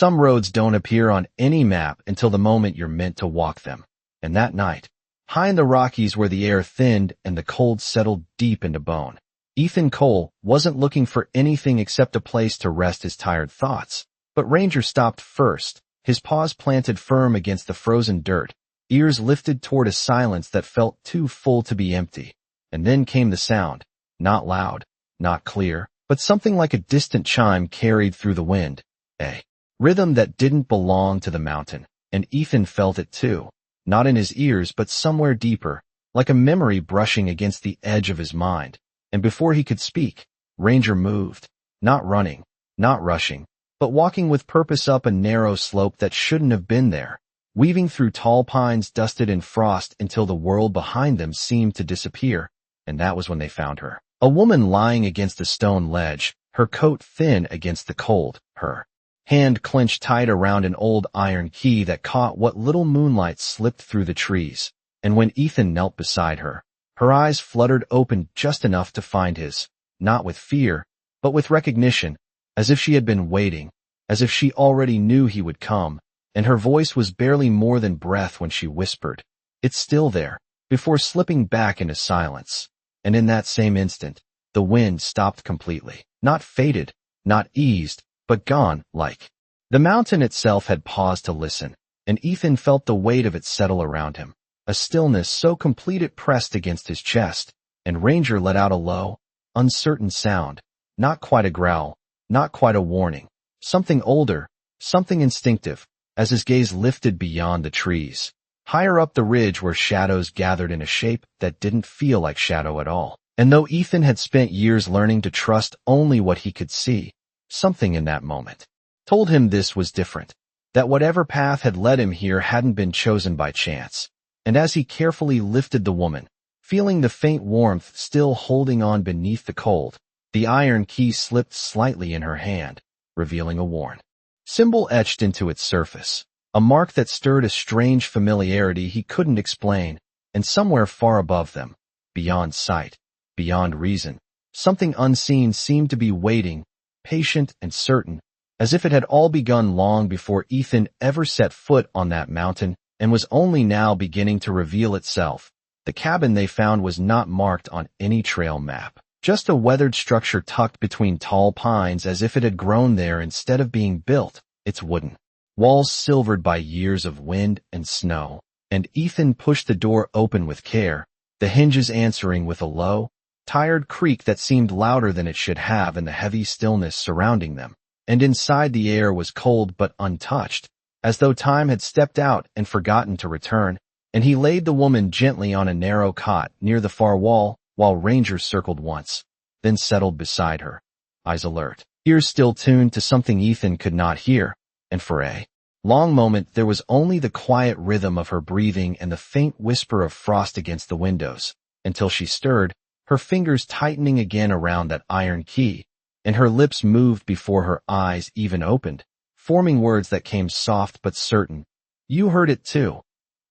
Some roads don't appear on any map until the moment you're meant to walk them. And that night, high in the Rockies where the air thinned and the cold settled deep into bone, Ethan Cole wasn't looking for anything except a place to rest his tired thoughts. But Ranger stopped first, his paws planted firm against the frozen dirt, ears lifted toward a silence that felt too full to be empty. And then came the sound, not loud, not clear, but something like a distant chime carried through the wind, a rhythm that didn't belong to the mountain, and Ethan felt it too, not in his ears but somewhere deeper, like a memory brushing against the edge of his mind. And before he could speak, Ranger moved, not running, not rushing, but walking with purpose up a narrow slope that shouldn't have been there, weaving through tall pines dusted in frost until the world behind them seemed to disappear. And that was when they found her. A woman lying against a stone ledge, her coat thin against the cold, her hand clenched tight around an old iron key that caught what little moonlight slipped through the trees. And when Ethan knelt beside her, her eyes fluttered open just enough to find his, not with fear, but with recognition, as if she had been waiting, as if she already knew he would come, and her voice was barely more than breath when she whispered, "It's still there," before slipping back into silence. And in that same instant, the wind stopped completely, not faded, not eased, but gone, like the mountain itself had paused to listen, and Ethan felt the weight of it settle around him, a stillness so complete it pressed against his chest, and Ranger let out a low, uncertain sound, not quite a growl, not quite a warning, something older, something instinctive, as his gaze lifted beyond the trees, higher up the ridge where shadows gathered in a shape that didn't feel like shadow at all. And though Ethan had spent years learning to trust only what he could see, something in that moment told him this was different, that whatever path had led him here hadn't been chosen by chance. And as he carefully lifted the woman, feeling the faint warmth still holding on beneath the cold, the iron key slipped slightly in her hand, revealing a worn symbol etched into its surface, a mark that stirred a strange familiarity he couldn't explain, and somewhere far above them, beyond sight, beyond reason, something unseen seemed to be waiting, patient and certain, as if it had all begun long before Ethan ever set foot on that mountain and was only now beginning to reveal itself. The cabin they found was not marked on any trail map, just a weathered structure tucked between tall pines as if it had grown there instead of being built, its wooden walls silvered by years of wind and snow. And Ethan pushed the door open with care, the hinges answering with a low, tired creak that seemed louder than it should have in the heavy stillness surrounding them. And inside the air was cold but untouched, as though time had stepped out and forgotten to return, and he laid the woman gently on a narrow cot near the far wall, while Ranger circled once, then settled beside her, eyes alert, ears still tuned to something Ethan could not hear, and for a long moment there was only the quiet rhythm of her breathing and the faint whisper of frost against the windows, until she stirred, her fingers tightening again around that iron key, and her lips moved before her eyes even opened, forming words that came soft but certain. "You heard it too."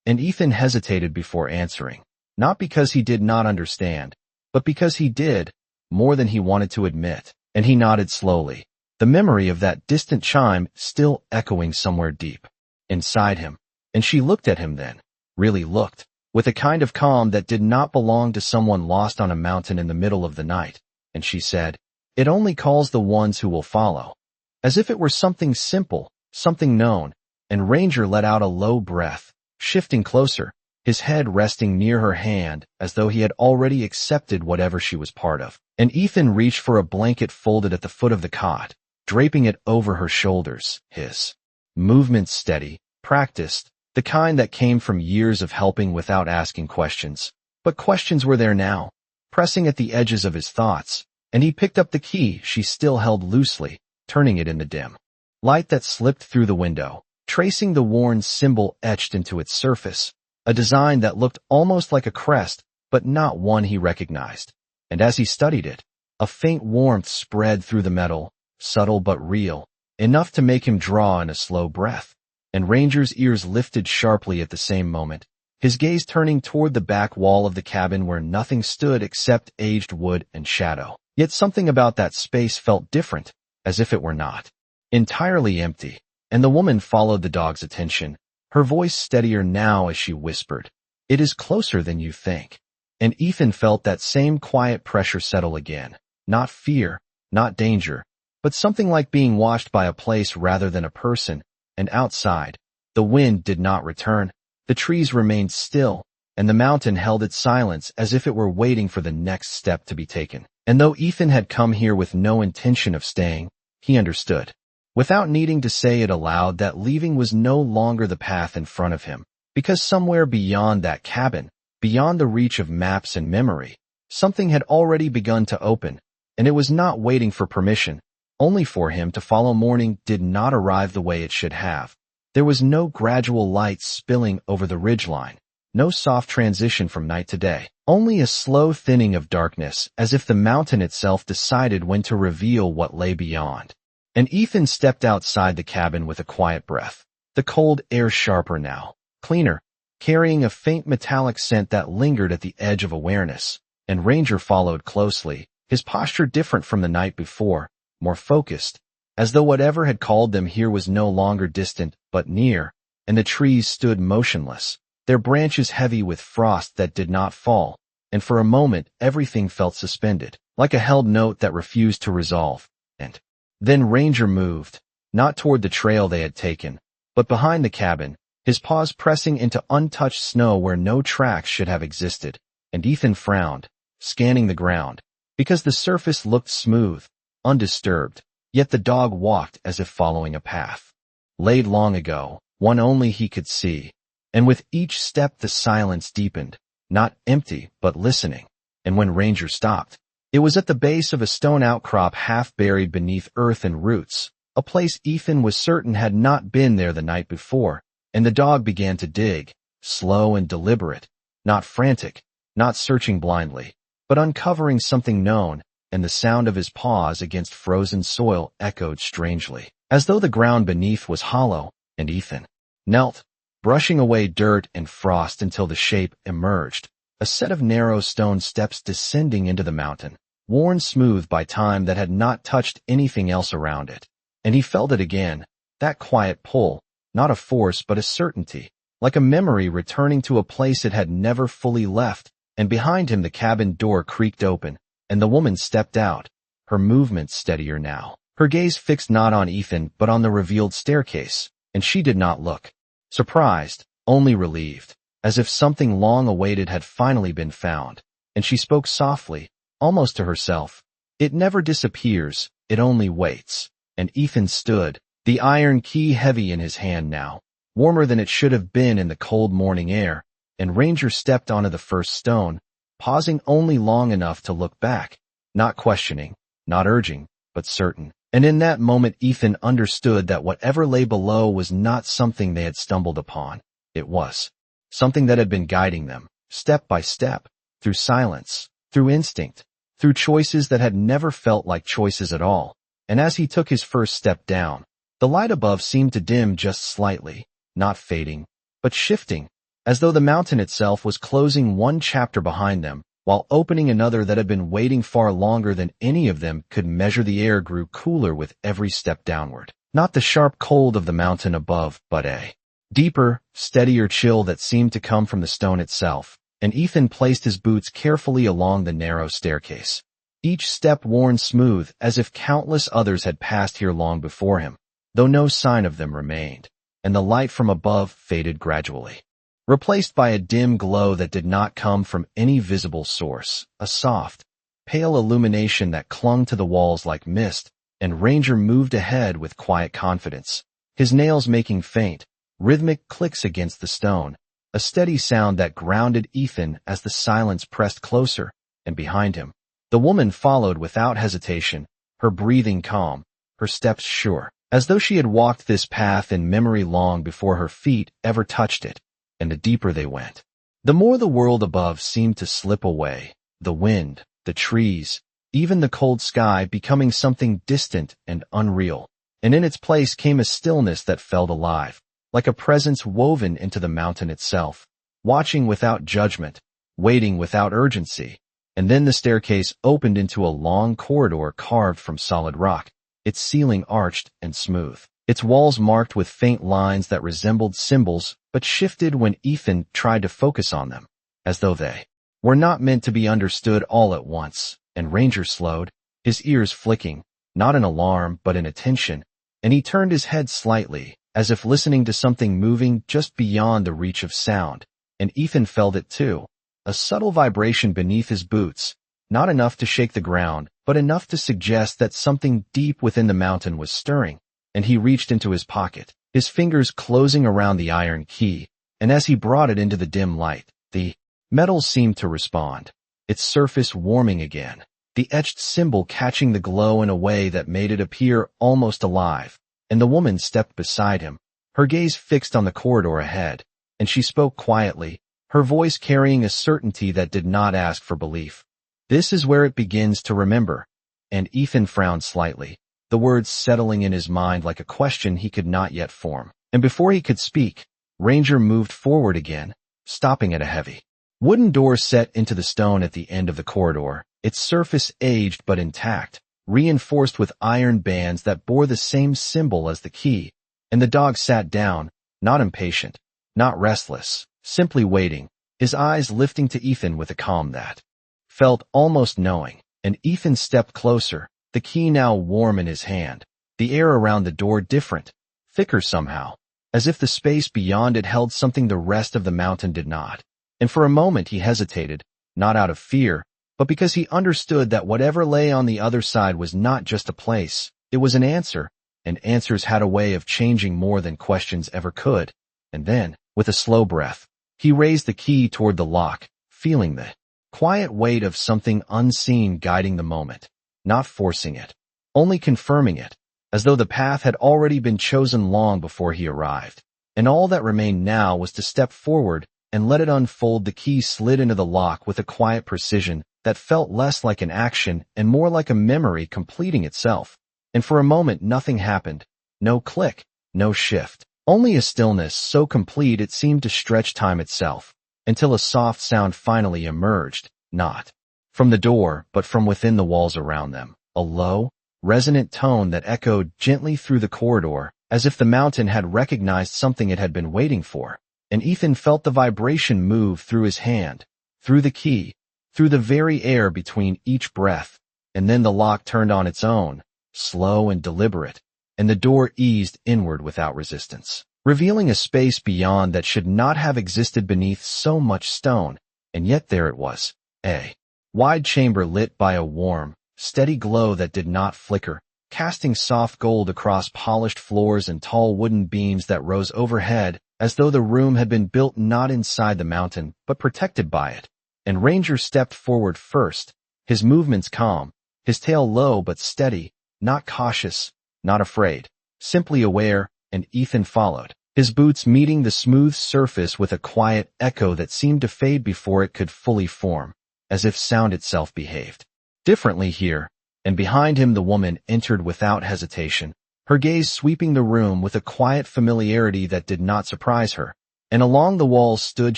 And Ethan hesitated before answering, not because he did not understand, but because he did, more than he wanted to admit, and he nodded slowly, the memory of that distant chime still echoing somewhere deep inside him. And she looked at him then, really looked, with a kind of calm that did not belong to someone lost on a mountain in the middle of the night, and she said, "It only calls the ones who will follow," as if it were something simple, something known, and Ranger let out a low breath, shifting closer, his head resting near her hand as though he had already accepted whatever she was part of. And Ethan reached for a blanket folded at the foot of the cot, draping it over her shoulders, his movements steady, practiced, the kind that came from years of helping without asking questions. But questions were there now, pressing at the edges of his thoughts, and he picked up the key she still held loosely, turning it in the dim light that slipped through the window, tracing the worn symbol etched into its surface, a design that looked almost like a crest, but not one he recognized. And as he studied it, a faint warmth spread through the metal, subtle but real, enough to make him draw in a slow breath. And Ranger's ears lifted sharply at the same moment, his gaze turning toward the back wall of the cabin where nothing stood except aged wood and shadow. Yet something about that space felt different, as if it were not entirely empty. And the woman followed the dog's attention, her voice steadier now as she whispered, "It is closer than you think." And Ethan felt that same quiet pressure settle again. Not fear, not danger, but something like being watched by a place rather than a person. And outside, the wind did not return. The trees remained still, and the mountain held its silence as if it were waiting for the next step to be taken. And though Ethan had come here with no intention of staying, he understood, without needing to say it aloud, that leaving was no longer the path in front of him, because somewhere beyond that cabin, beyond the reach of maps and memory, something had already begun to open, and it was not waiting for permission, only for him to follow. Morning did not arrive the way it should have. There was no gradual light spilling over the ridgeline, no soft transition from night to day, only a slow thinning of darkness, as if the mountain itself decided when to reveal what lay beyond. And Ethan stepped outside the cabin with a quiet breath, the cold air sharper now, cleaner, carrying a faint metallic scent that lingered at the edge of awareness. And Ranger followed closely, his posture different from the night before, more focused, as though whatever had called them here was no longer distant but near. And the trees stood motionless, their branches heavy with frost that did not fall, and for a moment everything felt suspended, like a held note that refused to resolve. And then Ranger moved, not toward the trail they had taken, but behind the cabin, his paws pressing into untouched snow where no tracks should have existed. And Ethan frowned, scanning the ground, because the surface looked smooth, undisturbed, yet the dog walked as if following a path laid long ago, one only he could see. And with each step the silence deepened, not empty but listening. And when Ranger stopped, it was at the base of a stone outcrop half buried beneath earth and roots, a place Ethan was certain had not been there the night before. And the dog began to dig, slow and deliberate, not frantic, not searching blindly, but uncovering something known, and the sound of his paws against frozen soil echoed strangely, as though the ground beneath was hollow. And Ethan knelt, brushing away dirt and frost until the shape emerged, a set of narrow stone steps descending into the mountain, worn smooth by time that had not touched anything else around it. And he felt it again, that quiet pull, not a force but a certainty, like a memory returning to a place it had never fully left. And behind him the cabin door creaked open, and the woman stepped out, her movements steadier now, her gaze fixed not on Ethan but on the revealed staircase. And she did not look surprised, only relieved, as if something long awaited had finally been found. And she spoke softly, almost to herself, "It never disappears, it only waits." And Ethan stood, the iron key heavy in his hand now, warmer than it should have been in the cold morning air. And Ranger stepped onto the first stone, pausing only long enough to look back, not questioning, not urging, but certain. And in that moment Ethan understood that whatever lay below was not something they had stumbled upon. It was something that had been guiding them, step by step, through silence, through instinct, through choices that had never felt like choices at all. And as he took his first step down, the light above seemed to dim just slightly, not fading, but shifting, as though the mountain itself was closing one chapter behind them, while opening another that had been waiting far longer than any of them could measure. The air grew cooler with every step downward, not the sharp cold of the mountain above, but a deeper, steadier chill that seemed to come from the stone itself. And Ethan placed his boots carefully along the narrow staircase, each step worn smooth as if countless others had passed here long before him, though no sign of them remained. And the light from above faded gradually, replaced by a dim glow that did not come from any visible source, a soft, pale illumination that clung to the walls like mist. And Ranger moved ahead with quiet confidence, his nails making faint, rhythmic clicks against the stone, a steady sound that grounded Ethan as the silence pressed closer. And behind him, the woman followed without hesitation, her breathing calm, her steps sure, as though she had walked this path in memory long before her feet ever touched it. And the deeper they went, the more the world above seemed to slip away, the wind, the trees, even the cold sky becoming something distant and unreal. And in its place came a stillness that felt alive, like a presence woven into the mountain itself, watching without judgment, waiting without urgency. And then the staircase opened into a long corridor carved from solid rock, its ceiling arched and smooth. its walls marked with faint lines that resembled symbols but shifted when Ethan tried to focus on them, as though they were not meant to be understood all at once. And Ranger slowed, his ears flicking, not in alarm but in attention, and he turned his head slightly, as if listening to something moving just beyond the reach of sound. And Ethan felt it too, a subtle vibration beneath his boots, not enough to shake the ground, but enough to suggest that something deep within the mountain was stirring. And he reached into his pocket, his fingers closing around the iron key, and as he brought it into the dim light, the metal seemed to respond, its surface warming again, the etched symbol catching the glow in a way that made it appear almost alive. And the woman stepped beside him, her gaze fixed on the corridor ahead, and she spoke quietly, her voice carrying a certainty that did not ask for belief. "This is where it begins to remember." And Ethan frowned slightly, the words settling in his mind like a question he could not yet form. And before he could speak, Ranger moved forward again, stopping at a heavy wooden door set into the stone at the end of the corridor, its surface aged but intact, reinforced with iron bands that bore the same symbol as the key. And the dog sat down, not impatient, not restless, simply waiting, his eyes lifting to Ethan with a calm that felt almost knowing. And Ethan stepped closer, the key now warm in his hand, the air around the door different, thicker somehow, as if the space beyond it held something the rest of the mountain did not. And for a moment he hesitated, not out of fear, but because he understood that whatever lay on the other side was not just a place, it was an answer, and answers had a way of changing more than questions ever could. And then, with a slow breath, he raised the key toward the lock, feeling the quiet weight of something unseen guiding the moment, not forcing it, only confirming it, as though the path had already been chosen long before he arrived. And all that remained now was to step forward and let it unfold. The key slid into the lock with a quiet precision that felt less like an action and more like a memory completing itself. And for a moment nothing happened, no click, no shift, only a stillness so complete it seemed to stretch time itself, until a soft sound finally emerged, not from the door but from within the walls around them, a low, resonant tone that echoed gently through the corridor, as if the mountain had recognized something it had been waiting for. And Ethan felt the vibration move through his hand, through the key, through the very air between each breath. And then the lock turned on its own, slow and deliberate, and the door eased inward without resistance, revealing a space beyond that should not have existed beneath so much stone. And yet there it was, a wide chamber lit by a warm, steady glow that did not flicker, casting soft gold across polished floors and tall wooden beams that rose overhead, as though the room had been built not inside the mountain, but protected by it. And Ranger stepped forward first, his movements calm, his tail low but steady, not cautious, not afraid, simply aware. And Ethan followed, his boots meeting the smooth surface with a quiet echo that seemed to fade before it could fully form, as if sound itself behaved differently here. And behind him the woman entered without hesitation, her gaze sweeping the room with a quiet familiarity that did not surprise her. And along the walls stood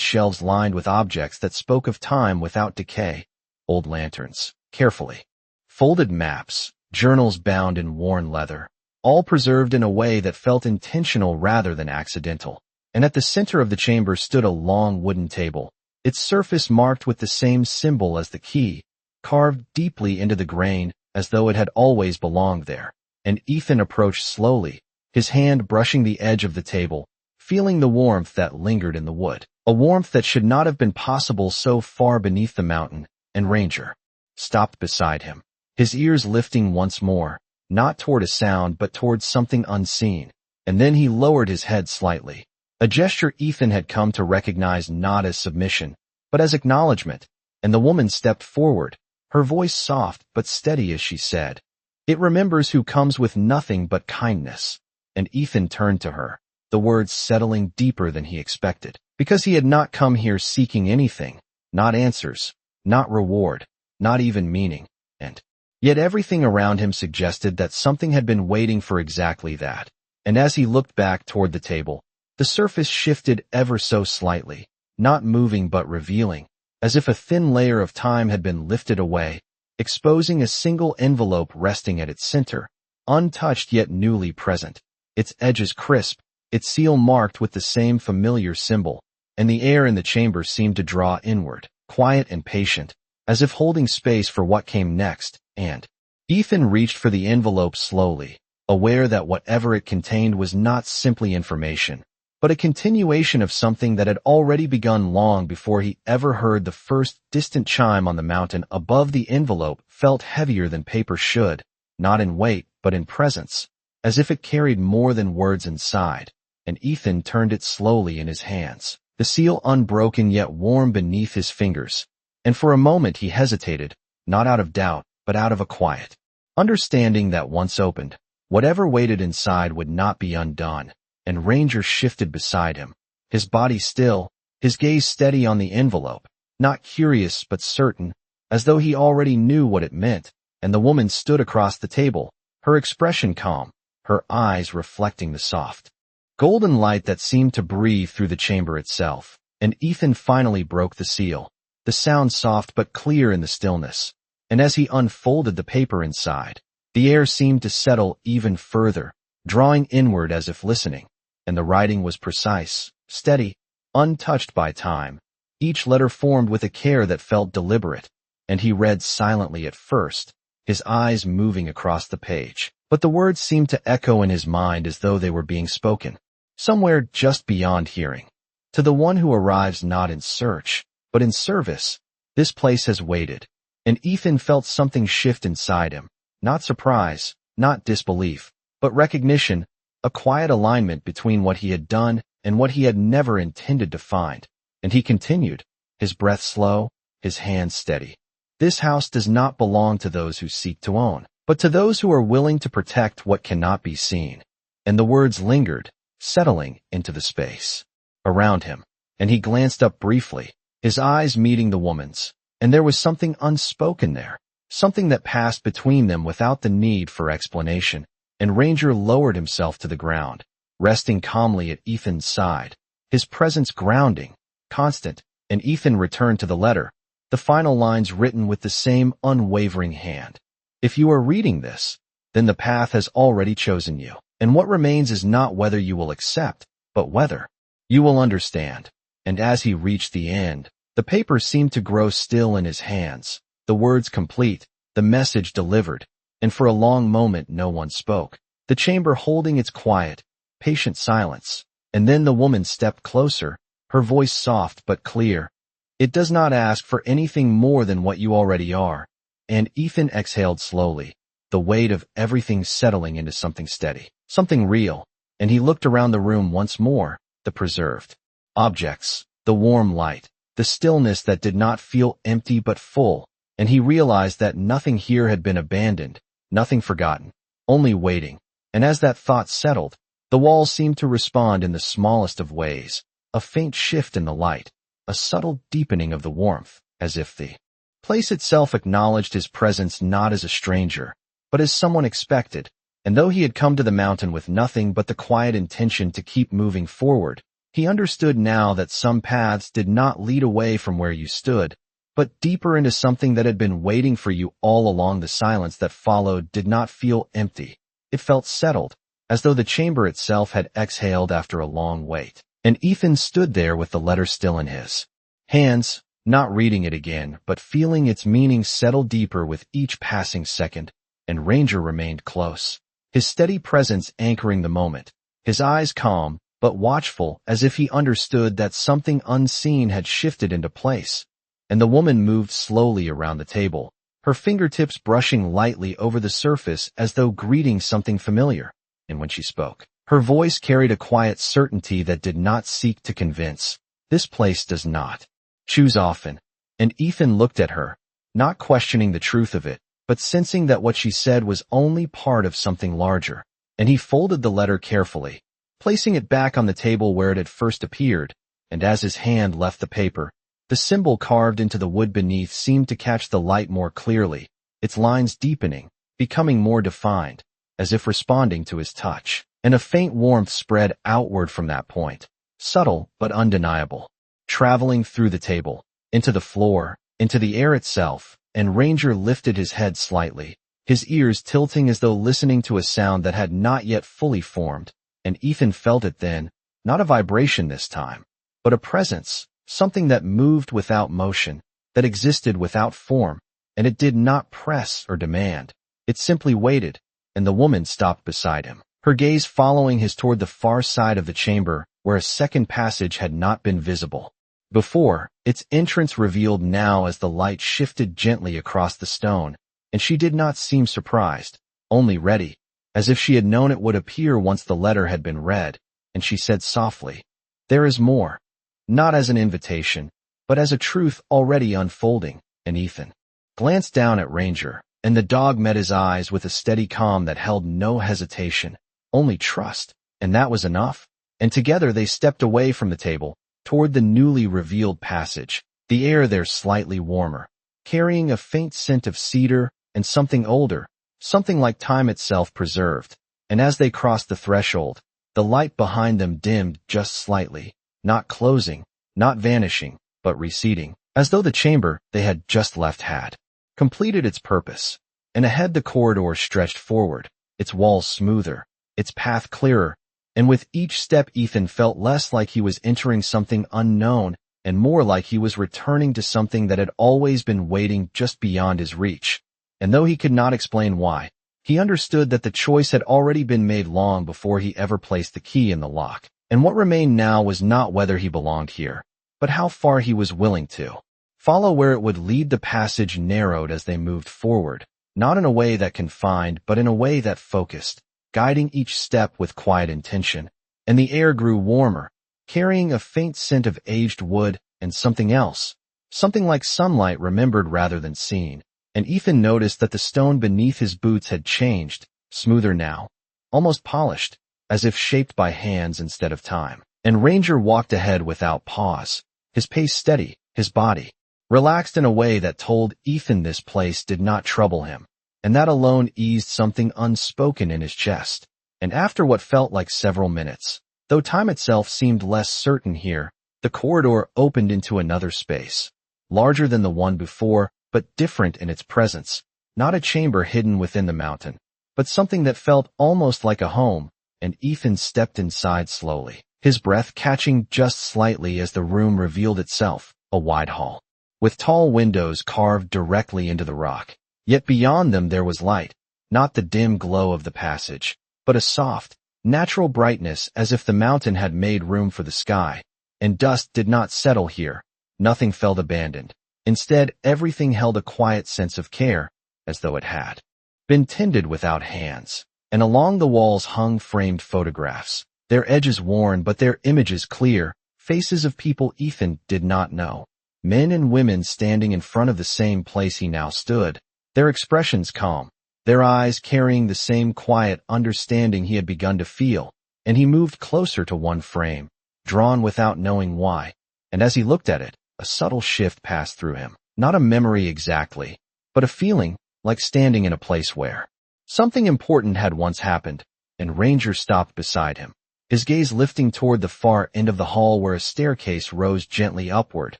shelves lined with objects that spoke of time without decay, old lanterns, carefully folded maps, journals bound in worn leather, all preserved in a way that felt intentional rather than accidental. And at the center of the chamber stood a long wooden table, its surface marked with the same symbol as the key, carved deeply into the grain, as though it had always belonged there. And Ethan approached slowly, his hand brushing the edge of the table, feeling the warmth that lingered in the wood, a warmth that should not have been possible so far beneath the mountain. And Ranger stopped beside him, his ears lifting once more, not toward a sound but toward something unseen. And then he lowered his head slightly, a gesture Ethan had come to recognize not as submission, but as acknowledgement. And the woman stepped forward, her voice soft but steady as she said, "It remembers who comes with nothing but kindness." And Ethan turned to her, the words settling deeper than he expected, because he had not come here seeking anything, not answers, not reward, not even meaning. And yet everything around him suggested that something had been waiting for exactly that. And as he looked back toward the table, the surface shifted ever so slightly, not moving but revealing, as if a thin layer of time had been lifted away, exposing a single envelope resting at its center, untouched yet newly present. its edges crisp, its seal marked with the same familiar symbol, and the air in the chamber seemed to draw inward, quiet and patient, as if holding space for what came next, and Ethan reached for the envelope slowly, aware that whatever it contained was not simply information, but a continuation of something that had already begun long before he ever heard the first distant chime on the mountain above. The envelope felt heavier than paper should, not in weight, but in presence, as if it carried more than words inside, and Ethan turned it slowly in his hands, the seal unbroken yet warm beneath his fingers, and for a moment he hesitated, not out of doubt, but out of a quiet understanding that once opened, whatever waited inside would not be undone. And Ranger shifted beside him, his body still, his gaze steady on the envelope, not curious but certain, as though he already knew what it meant. And the woman stood across the table, her expression calm, her eyes reflecting the soft, golden light that seemed to breathe through the chamber itself. And Ethan finally broke the seal, the sound soft but clear in the stillness. And as he unfolded the paper inside, the air seemed to settle even further, drawing inward as if listening. And the writing was precise, steady, untouched by time, each letter formed with a care that felt deliberate, and he read silently at first, his eyes moving across the page. But the words seemed to echo in his mind as though they were being spoken, somewhere just beyond hearing. To the one who arrives not in search, but in service, this place has waited. And Ethan felt something shift inside him, not surprise, not disbelief, but recognition, a quiet alignment between what he had done and what he had never intended to find. And he continued, his breath slow, his hands steady. This house does not belong to those who seek to own, but to those who are willing to protect what cannot be seen. And the words lingered, settling into the space around him, and he glanced up briefly, his eyes meeting the woman's, and there was something unspoken there, something that passed between them without the need for explanation. And Ranger lowered himself to the ground, resting calmly at Ethan's side, his presence grounding, constant, and Ethan returned to the letter, the final lines written with the same unwavering hand. If you are reading this, then the path has already chosen you, and what remains is not whether you will accept, but whether you will understand. And as he reached the end, the paper seemed to grow still in his hands, the words complete, the message delivered. And for a long moment no one spoke, the chamber holding its quiet, patient silence. And then the woman stepped closer, her voice soft but clear. It does not ask for anything more than what you already are. And Ethan exhaled slowly, the weight of everything settling into something steady, something real. And he looked around the room once more, the preserved objects, the warm light, the stillness that did not feel empty but full. And he realized that nothing here had been abandoned. Nothing forgotten, only waiting. And as that thought settled, the walls seemed to respond in the smallest of ways, a faint shift in the light, a subtle deepening of the warmth, as if the place itself acknowledged his presence not as a stranger, but as someone expected. And though he had come to the mountain with nothing but the quiet intention to keep moving forward, he understood now that some paths did not lead away from where you stood, but deeper into something that had been waiting for you all along. The silence that followed did not feel empty. It felt settled, as though the chamber itself had exhaled after a long wait. And Ethan stood there with the letter still in his hands, not reading it again, but feeling its meaning settle deeper with each passing second. And Ranger remained close, his steady presence anchoring the moment, his eyes calm, but watchful, as if he understood that something unseen had shifted into place. And the woman moved slowly around the table, her fingertips brushing lightly over the surface as though greeting something familiar. And when she spoke, her voice carried a quiet certainty that did not seek to convince. This place does not choose often. And Ethan looked at her, not questioning the truth of it, but sensing that what she said was only part of something larger. And he folded the letter carefully, placing it back on the table where it had first appeared. And as his hand left the paper, the symbol carved into the wood beneath seemed to catch the light more clearly, its lines deepening, becoming more defined, as if responding to his touch. And a faint warmth spread outward from that point, subtle but undeniable, traveling through the table, into the floor, into the air itself. And Ranger lifted his head slightly, his ears tilting as though listening to a sound that had not yet fully formed. and Ethan felt it then, not a vibration this time, but a presence, something that moved without motion, that existed without form, and it did not press or demand. It simply waited, and the woman stopped beside him, her gaze following his toward the far side of the chamber where a second passage had not been visible before, its entrance revealed now as the light shifted gently across the stone, and she did not seem surprised, only ready, as if she had known it would appear once the letter had been read, and she said softly, "There is more," not as an invitation, but as a truth already unfolding, and Ethan glanced down at Ranger, and the dog met his eyes with a steady calm that held no hesitation, only trust, and that was enough, and together they stepped away from the table, toward the newly revealed passage, the air there slightly warmer, carrying a faint scent of cedar and something older, something like time itself preserved, and as they crossed the threshold, the light behind them dimmed just slightly, not closing, not vanishing, but receding, as though the chamber they had just left had completed its purpose, and ahead the corridor stretched forward, its walls smoother, its path clearer, and with each step Ethan felt less like he was entering something unknown and more like he was returning to something that had always been waiting just beyond his reach. And though he could not explain why, he understood that the choice had already been made long before he ever placed the key in the lock, and what remained now was not whether he belonged here, but how far he was willing to follow where it would lead. The passage narrowed as they moved forward, not in a way that confined, but in a way that focused, guiding each step with quiet intention, and the air grew warmer, carrying a faint scent of aged wood and something else, something like sunlight remembered rather than seen, and Ethan noticed that the stone beneath his boots had changed, smoother now, almost polished, as if shaped by hands instead of time. And Ranger walked ahead without pause, his pace steady, his body relaxed in a way that told Ethan this place did not trouble him, and that alone eased something unspoken in his chest. And after what felt like several minutes, though time itself seemed less certain here, the corridor opened into another space, larger than the one before, but different in its presence, not a chamber hidden within the mountain, but something that felt almost like a home, and Ethan stepped inside slowly, his breath catching just slightly as the room revealed itself, a wide hall, with tall windows carved directly into the rock. Yet beyond them there was light, not the dim glow of the passage, but a soft, natural brightness as if the mountain had made room for the sky, and dust did not settle here, nothing felt abandoned. Instead, everything held a quiet sense of care, as though it had been tended without hands, and along the walls hung framed photographs, their edges worn but their images clear, faces of people Ethan did not know, men and women standing in front of the same place he now stood, their expressions calm, their eyes carrying the same quiet understanding he had begun to feel, and he moved closer to one frame, drawn without knowing why, and as he looked at it, a subtle shift passed through him, not a memory exactly, but a feeling, like standing in a place where something important had once happened, and Ranger stopped beside him, his gaze lifting toward the far end of the hall where a staircase rose gently upward,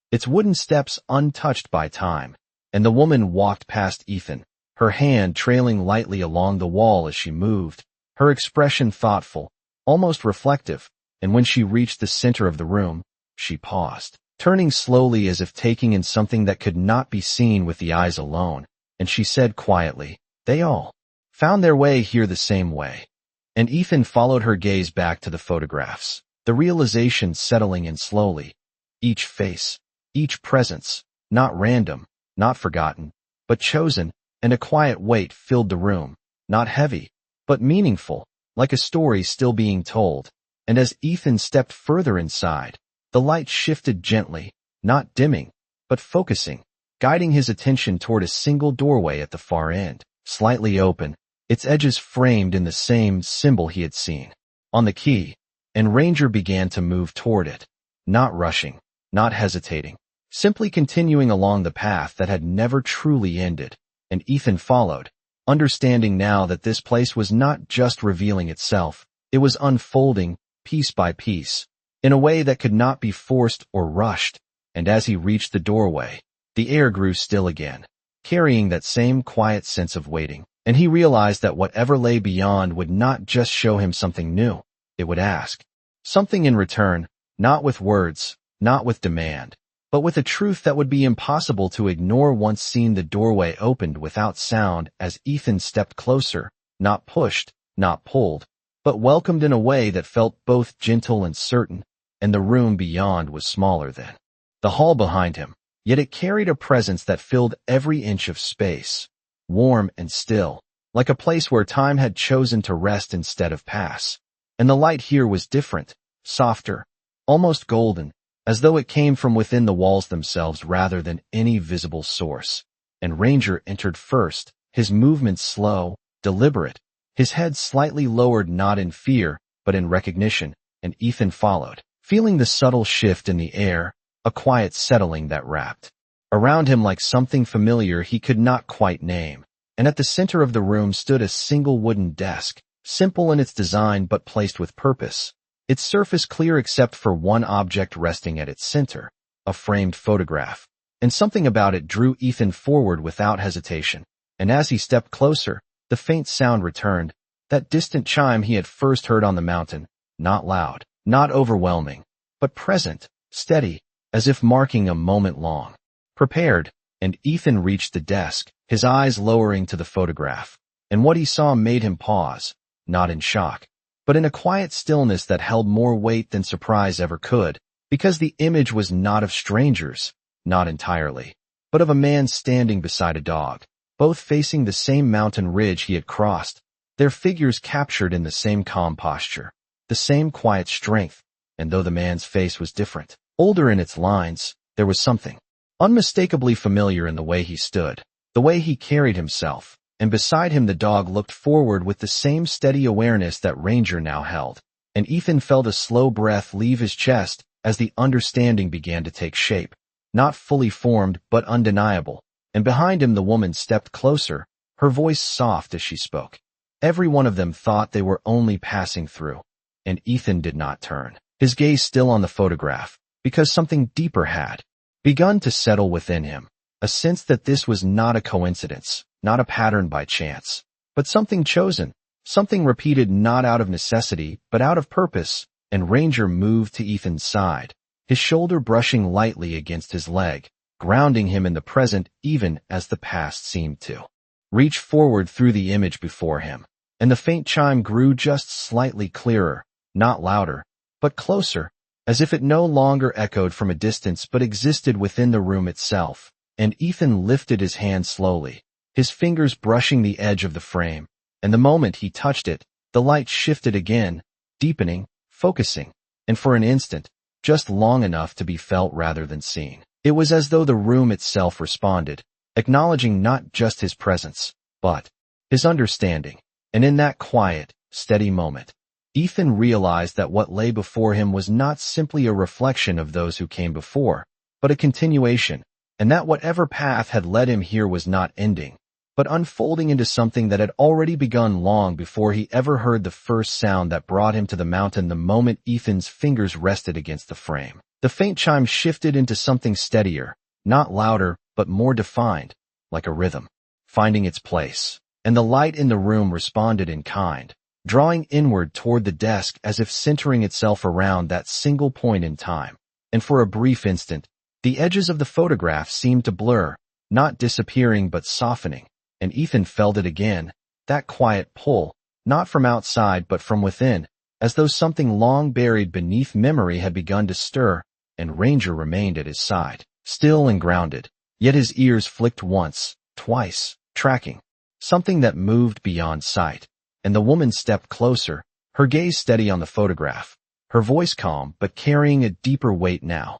its wooden steps untouched by time. And the woman walked past Ethan, her hand trailing lightly along the wall as she moved, her expression thoughtful, almost reflective, and when she reached the center of the room, she paused, turning slowly as if taking in something that could not be seen with the eyes alone, and she said quietly, "They all found their way here the same way." And Ethan followed her gaze back to the photographs, the realization settling in slowly, each face, each presence, not random, not forgotten, but chosen, and a quiet weight filled the room, not heavy, but meaningful, like a story still being told. And as Ethan stepped further inside, the light shifted gently, not dimming, but focusing, guiding his attention toward a single doorway at the far end, slightly open, its edges framed in the same symbol he had seen on the key, and Ranger began to move toward it, not rushing, not hesitating, simply continuing along the path that had never truly ended, and Ethan followed, understanding now that this place was not just revealing itself, it was unfolding, piece by piece, in a way that could not be forced or rushed, and as he reached the doorway, the air grew still again, carrying that same quiet sense of waiting, and he realized that whatever lay beyond would not just show him something new, it would ask. Something in return, not with words, not with demand, but with a truth that would be impossible to ignore once seen. The doorway opened without sound as Ethan stepped closer, not pushed, not pulled, but welcomed in a way that felt both gentle and certain, and the room beyond was smaller than the hall behind him, yet it carried a presence that filled every inch of space, warm and still, like a place where time had chosen to rest instead of pass. And the light here was different, softer, almost golden, as though it came from within the walls themselves rather than any visible source. And Ranger entered first, his movements slow, deliberate, his head slightly lowered not in fear, but in recognition, and Ethan followed, feeling the subtle shift in the air, a quiet settling that wrapped around him like something familiar he could not quite name. And at the center of the room stood a single wooden desk, simple in its design but placed with purpose, its surface clear except for one object resting at its center, a framed photograph. And something about it drew Ethan forward without hesitation. And as he stepped closer, the faint sound returned, that distant chime he had first heard on the mountain, not loud, not overwhelming, but present, steady, as if marking a moment long. Prepared, and Ethan reached the desk, his eyes lowering to the photograph. And what he saw made him pause, not in shock, but in a quiet stillness that held more weight than surprise ever could, because the image was not of strangers, not entirely, but of a man standing beside a dog, both facing the same mountain ridge he had crossed, their figures captured in the same calm posture, the same quiet strength. And though the man's face was different, older in its lines, there was something unmistakably familiar in the way he stood, the way he carried himself. And beside him the dog looked forward with the same steady awareness that Ranger now held. And Ethan felt a slow breath leave his chest as the understanding began to take shape, not fully formed but undeniable. And behind him the woman stepped closer, her voice soft as she spoke. Every one of them thought they were only passing through. And Ethan did not turn, his gaze still on the photograph, because something deeper had begun to settle within him, a sense that this was not a coincidence, not a pattern by chance, but something chosen, something repeated not out of necessity, but out of purpose. And Ranger moved to Ethan's side, his shoulder brushing lightly against his leg, grounding him in the present even as the past seemed to reach forward through the image before him. And the faint chime grew just slightly clearer, not louder, but closer, as if it no longer echoed from a distance but existed within the room itself. And Ethan lifted his hand slowly, his fingers brushing the edge of the frame, and the moment he touched it, the light shifted again, deepening, focusing, and for an instant, just long enough to be felt rather than seen. It was as though the room itself responded, acknowledging not just his presence, but his understanding. And in that quiet, steady moment, Ethan realized that what lay before him was not simply a reflection of those who came before, but a continuation, and that whatever path had led him here was not ending, but unfolding into something that had already begun long before he ever heard the first sound that brought him to the mountain. The moment Ethan's fingers rested against the frame, the faint chime shifted into something steadier, not louder, but more defined, like a rhythm, finding its place. And the light in the room responded in kind, drawing inward toward the desk as if centering itself around that single point in time. And for a brief instant, the edges of the photograph seemed to blur, not disappearing but softening. And Ethan felt it again, that quiet pull, not from outside but from within, as though something long buried beneath memory had begun to stir. And Ranger remained at his side, still and grounded, yet his ears flicked once, twice, tracking something that moved beyond sight. And the woman stepped closer, her gaze steady on the photograph, her voice calm but carrying a deeper weight now.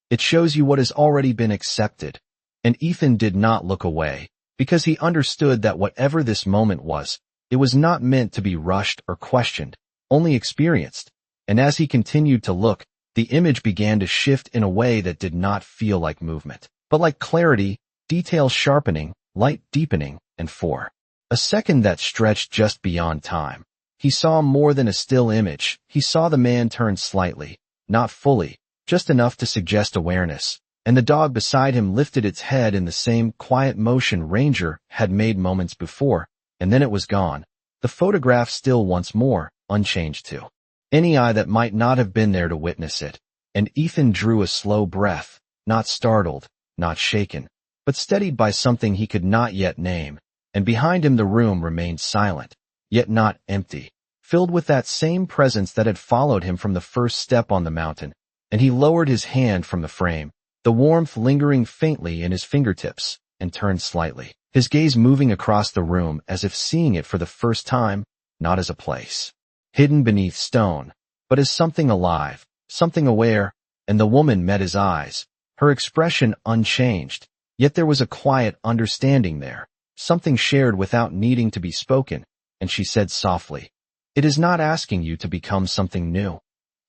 It shows you what has already been accepted. And Ethan did not look away, because he understood that whatever this moment was, it was not meant to be rushed or questioned, only experienced. And as he continued to look, the image began to shift in a way that did not feel like movement, but like clarity, detail sharpening, light deepening, and for a second that stretched just beyond time. He saw more than a still image. He saw the man turn slightly, not fully, just enough to suggest awareness, and the dog beside him lifted its head in the same quiet motion Ranger had made moments before, and then it was gone, the photograph still once more, unchanged too. Any eye that might not have been there to witness it. And Ethan drew a slow breath, not startled, not shaken, but steadied by something he could not yet name. And behind him the room remained silent, yet not empty, filled with that same presence that had followed him from the first step on the mountain. And he lowered his hand from the frame, the warmth lingering faintly in his fingertips, and turned slightly, his gaze moving across the room as if seeing it for the first time, not as a place hidden beneath stone, but as something alive, something aware. And the woman met his eyes, her expression unchanged, yet there was a quiet understanding there, something shared without needing to be spoken, and she said softly, "It is not asking you to become something new."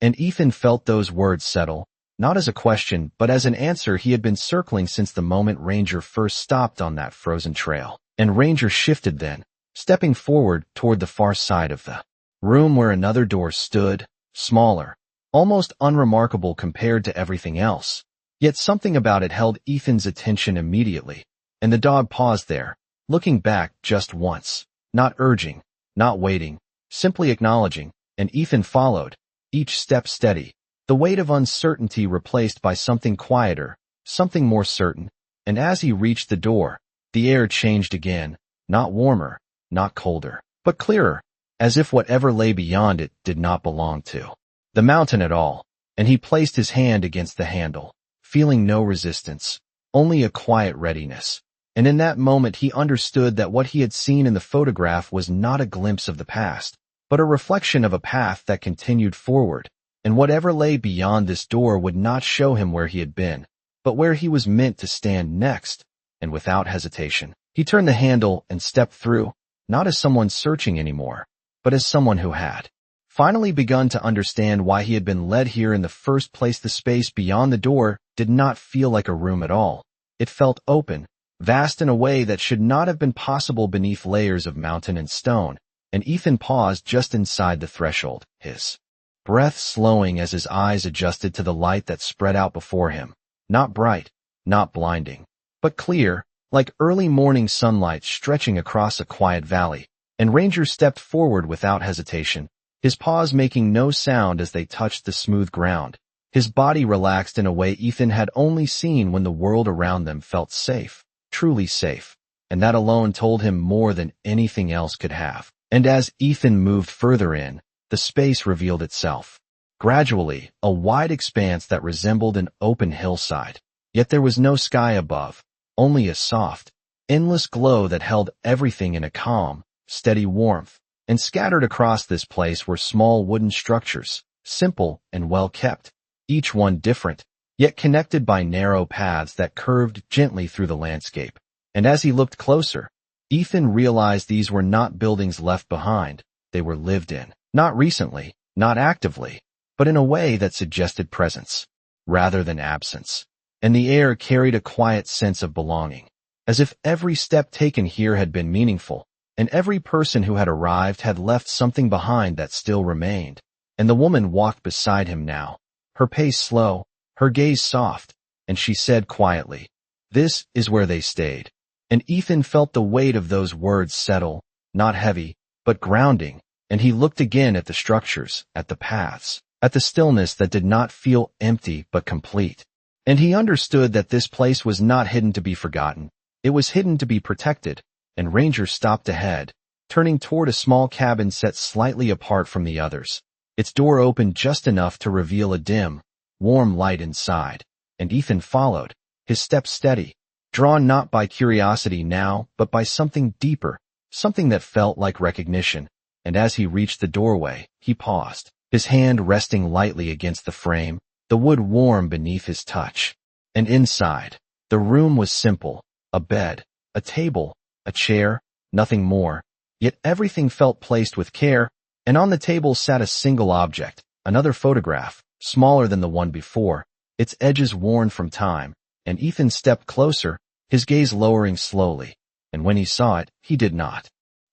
And Ethan felt those words settle, not as a question but as an answer he had been circling since the moment Ranger first stopped on that frozen trail. And Ranger shifted then, stepping forward toward the far side of the room where another door stood, smaller, almost unremarkable compared to everything else. Yet something about it held Ethan's attention immediately, and the dog paused there, looking back just once, not urging, not waiting, simply acknowledging, and Ethan followed, each step steady, the weight of uncertainty replaced by something quieter, something more certain. And as he reached the door, the air changed again, not warmer, not colder, but clearer, as if whatever lay beyond it did not belong to the mountain at all. And he placed his hand against the handle, feeling no resistance, only a quiet readiness. And in that moment he understood that what he had seen in the photograph was not a glimpse of the past, but a reflection of a path that continued forward. And whatever lay beyond this door would not show him where he had been, but where he was meant to stand next. And without hesitation, he turned the handle and stepped through, not as someone searching anymore, but as someone who had finally begun to understand why he had been led here in the first place. The space beyond the door did not feel like a room at all. It felt open, vast in a way that should not have been possible beneath layers of mountain and stone. And Ethan paused just inside the threshold, his breath slowing as his eyes adjusted to the light that spread out before him. Not bright, not blinding, but clear, like early morning sunlight stretching across a quiet valley. And Ranger stepped forward without hesitation, his paws making no sound as they touched the smooth ground. His body relaxed in a way Ethan had only seen when the world around them felt safe, truly safe, and that alone told him more than anything else could have. And as Ethan moved further in, the space revealed itself. Gradually, a wide expanse that resembled an open hillside. Yet there was no sky above, only a soft, endless glow that held everything in a calm, steady warmth. And scattered across this place were small wooden structures, simple and well kept, each one different, yet connected by narrow paths that curved gently through the landscape. And as he looked closer, Ethan realized these were not buildings left behind, they were lived in, not recently, not actively, but in a way that suggested presence, rather than absence. And the air carried a quiet sense of belonging, as if every step taken here had been meaningful, and every person who had arrived had left something behind that still remained. And the woman walked beside him now, her pace slow, her gaze soft, and she said quietly, "This is where they stayed." And Ethan felt the weight of those words settle, not heavy, but grounding, and he looked again at the structures, at the paths, at the stillness that did not feel empty but complete. And he understood that this place was not hidden to be forgotten, it was hidden to be protected. And Ranger stopped ahead, turning toward a small cabin set slightly apart from the others. Its door opened just enough to reveal a dim, warm light inside, and Ethan followed, his steps steady, drawn not by curiosity now, but by something deeper, something that felt like recognition. And as he reached the doorway, he paused, his hand resting lightly against the frame, the wood warm beneath his touch. And inside, the room was simple, a bed, a table, a chair, nothing more, yet everything felt placed with care. And on the table sat a single object, another photograph, smaller than the one before, its edges worn from time. And Ethan stepped closer, his gaze lowering slowly, and when he saw it, he did not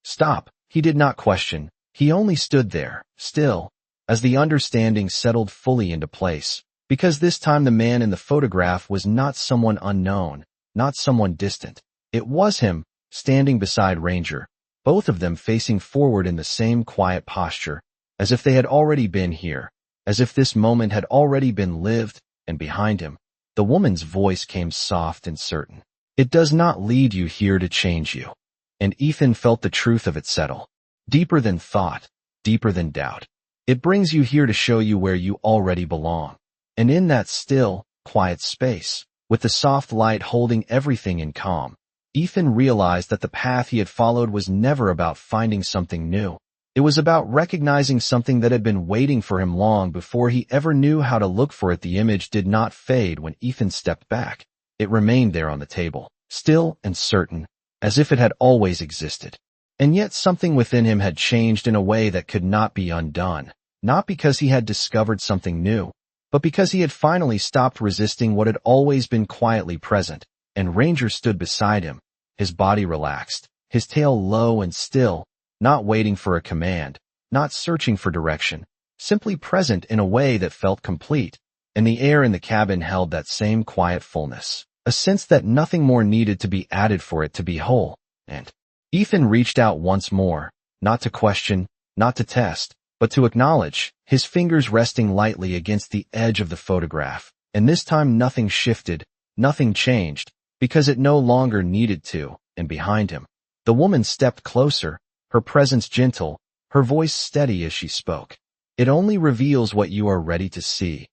stop, he did not question, he only stood there, still, as the understanding settled fully into place. Because this time the man in the photograph was not someone unknown, not someone distant. It was him, standing beside Ranger, both of them facing forward in the same quiet posture, as if they had already been here, as if this moment had already been lived, and behind him, the woman's voice came soft and certain. It does not lead you here to change you. And Ethan felt the truth of it settle. Deeper than thought, deeper than doubt. It brings you here to show you where you already belong. And in that still, quiet space, with the soft light holding everything in calm, Ethan realized that the path he had followed was never about finding something new. It was about recognizing something that had been waiting for him long before he ever knew how to look for it. The image did not fade when Ethan stepped back. It remained there on the table, still and certain, as if it had always existed. And yet something within him had changed in a way that could not be undone, not because he had discovered something new, but because he had finally stopped resisting what had always been quietly present. And Ranger stood beside him, his body relaxed, his tail low and still, not waiting for a command, not searching for direction, simply present in a way that felt complete. And the air in the cabin held that same quiet fullness, a sense that nothing more needed to be added for it to be whole. And Ethan reached out once more, not to question, not to test, but to acknowledge, his fingers resting lightly against the edge of the photograph. And this time nothing shifted, nothing changed, because it no longer needed to. And behind him, the woman stepped closer, her presence gentle, her voice steady as she spoke. It only reveals what you are ready to see.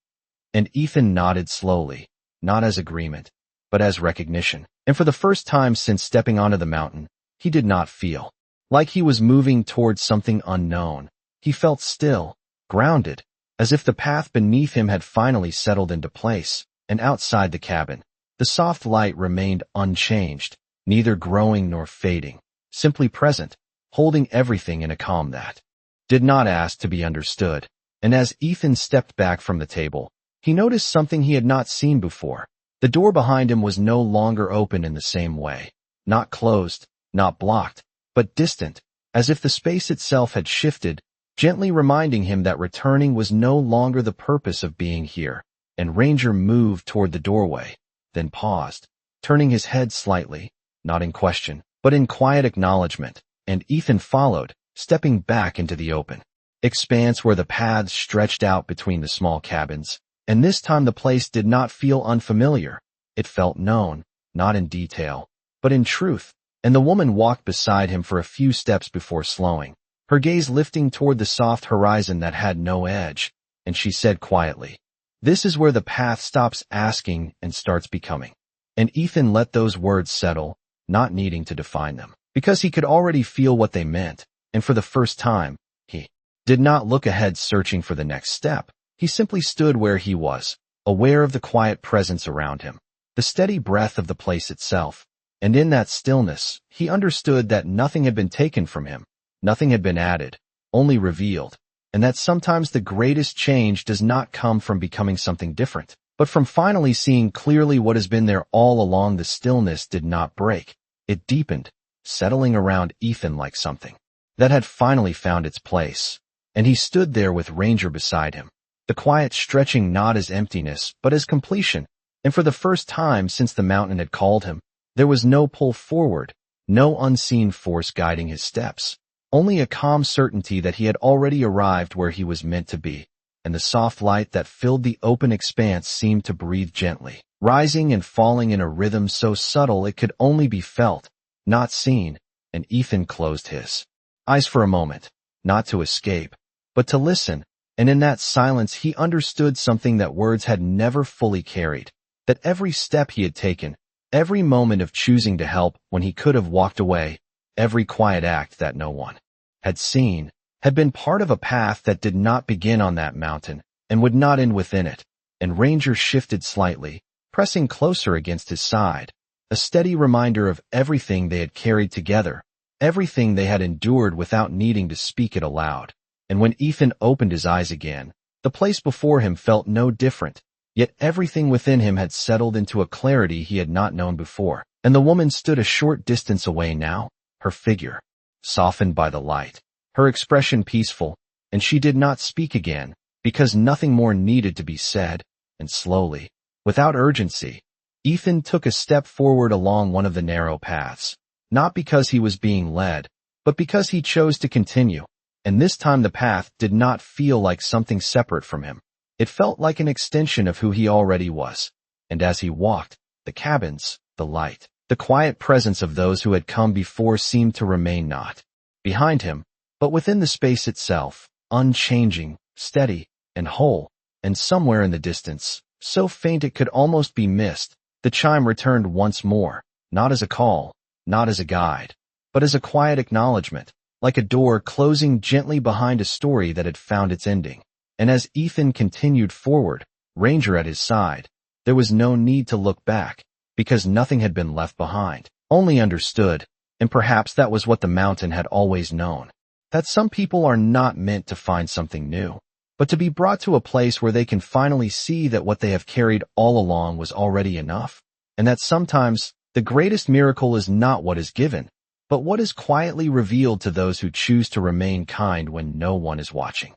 And Ethan nodded slowly, not as agreement, but as recognition. And for the first time since stepping onto the mountain, he did not feel like he was moving towards something unknown. He felt still, grounded, as if the path beneath him had finally settled into place. And outside the cabin, the soft light remained unchanged, neither growing nor fading, simply present, holding everything in a calm that did not ask to be understood. And as Ethan stepped back from the table, he noticed something he had not seen before. The door behind him was no longer open in the same way, not closed, not blocked, but distant, as if the space itself had shifted, gently reminding him that returning was no longer the purpose of being here. And Ranger moved toward the doorway, then paused, turning his head slightly, not in question, but in quiet acknowledgement. And Ethan followed, stepping back into the open expanse where the paths stretched out between the small cabins. And this time the place did not feel unfamiliar. It felt known, not in detail, but in truth. And the woman walked beside him for a few steps before slowing, her gaze lifting toward the soft horizon that had no edge. And she said quietly, "This is where the path stops asking and starts becoming." And Ethan let those words settle, not needing to define them, because he could already feel what they meant. And for the first time, he did not look ahead searching for the next step. He simply stood where he was, aware of the quiet presence around him, the steady breath of the place itself. And in that stillness, he understood that nothing had been taken from him, nothing had been added, only revealed. And that sometimes the greatest change does not come from becoming something different, but from finally seeing clearly what has been there all along. The stillness did not break. It deepened, settling around Ethan like something that had finally found its place. And he stood there with Ranger beside him, the quiet stretching not as emptiness but as completion. And for the first time since the mountain had called him, there was no pull forward, no unseen force guiding his steps, only a calm certainty that he had already arrived where he was meant to be. And the soft light that filled the open expanse seemed to breathe gently, rising and falling in a rhythm so subtle it could only be felt, not seen. And Ethan closed his eyes for a moment, not to escape, but to listen. And in that silence he understood something that words had never fully carried, that every step he had taken, every moment of choosing to help when he could have walked away, every quiet act that no one had seen, had been part of a path that did not begin on that mountain and would not end within it. And Ranger shifted slightly, pressing closer against his side, a steady reminder of everything they had carried together, everything they had endured without needing to speak it aloud. And when Ethan opened his eyes again, the place before him felt no different, yet everything within him had settled into a clarity he had not known before. And the woman stood a short distance away now, her figure softened by the light, her expression peaceful, and she did not speak again, because nothing more needed to be said. And slowly, without urgency, Ethan took a step forward along one of the narrow paths, not because he was being led, but because he chose to continue. And this time the path did not feel like something separate from him. It felt like an extension of who he already was. And as he walked, the cabins, the light, the quiet presence of those who had come before seemed to remain not behind him, but within the space itself, unchanging, steady, and whole. And somewhere in the distance, so faint it could almost be missed, the chime returned once more, not as a call, not as a guide, but as a quiet acknowledgement, like a door closing gently behind a story that had found its ending. And as Ethan continued forward, Ranger at his side, there was no need to look back, because nothing had been left behind, only understood, and perhaps that was what the mountain had always known, that some people are not meant to find something new, but to be brought to a place where they can finally see that what they have carried all along was already enough, and that sometimes the greatest miracle is not what is given, but what is quietly revealed to those who choose to remain kind when no one is watching.